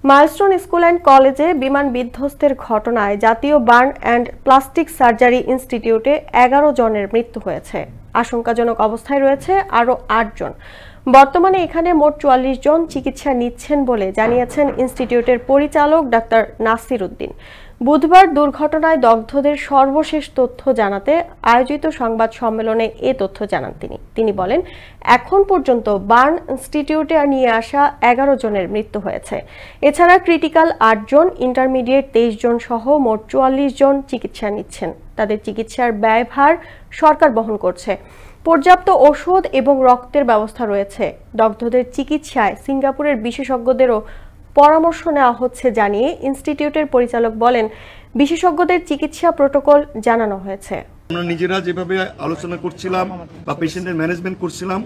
Milestone school and কলেজে বিমান বিধ্বস্তের ঘটনায় জাতীয় বার্ন অ্যান্ড প্লাস্টিক সার্জারি ইনস্টিটিউটে 11 জনের মৃত্যু হয়েছে। আশঙ্কাজনক অবস্থায় রয়েছে আরও 8 জন। বর্তমানে এখানে মোট 44 জন চিকিৎসা নিচ্ছেন বলে জানিয়েছেন ইনস্টিটিউটের পরিচালক ডাক্তার নাসির উদ্দিন। বুধবার দুর্ঘটনায় দগ্ধদের সর্বশেষ তথ্য জানাতে আয়োজিত সংবাদ সম্মেলনে এ তথ্য জানান তিনি বলেন, এখন পর্যন্ত বার্ন ইনস্টিটিউটে নিয়ে আসা 11 জনের মৃত্যু হয়েছে। এছাড়া ক্রিটিক্যাল 8 জন, ইন্টারমিডিয়েট 23 জন সহ মোট 44 জন চিকিৎসা নিচ্ছেন। তাদের চিকিৎসার ব্যয়ভার সরকার বহন করছে। পর্যাপ্ত ওষুধ এবং রক্তের ব্যবস্থা রয়েছে। দগ্ধদের চিকিৎসায় সিঙ্গাপুরের বিশেষজ্ঞদেরও পরামর্শ নেওয়া হচ্ছে জানিয়ে ইনস্টিটিউটের পরিচালক বলেন, বিশেষজ্ঞদের চিকিৎসা প্রোটোকল জানানো হয়েছে। আমরা নিজেরা যেভাবে আলোচনা করছিলাম বা পেশেন্টের ম্যানেজমেন্ট করছিলাম,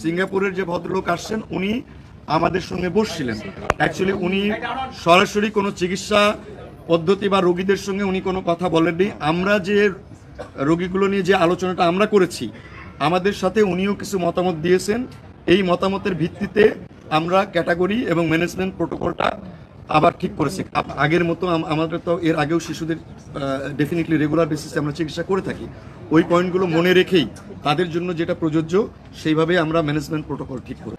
সিঙ্গাপুরের যে ভদ্রলোক আসছেন উনি আমাদের সঙ্গে বসছিলেন। অ্যাকচুয়ালি উনি সরাসরি কোনো চিকিৎসা পদ্ধতি বা রোগীদের সঙ্গে উনি কোনো কথা বলেননি। আমরা যে রোগীগুলো নিয়ে যে আলোচনাটা আমরা করেছি, আমাদের সাথে উনিও কিছু মতামত দিয়েছেন। এই মতামতের ভিত্তিতে আমরা ক্যাটাগরি এবং ম্যানেজমেন্ট প্রোটোকলটা আবার ঠিক করেছি। আগের মতো আমাদের তো এর আগেও শিশুদের ডেফিনেটলি রেগুলার বেসিসে আমরা চিকিৎসা করে থাকি। ওই পয়েন্টগুলো মনে রেখেই তাদের জন্য যেটা প্রযোজ্য সেইভাবে আমরা ম্যানেজমেন্ট প্রোটোকল ঠিক করি।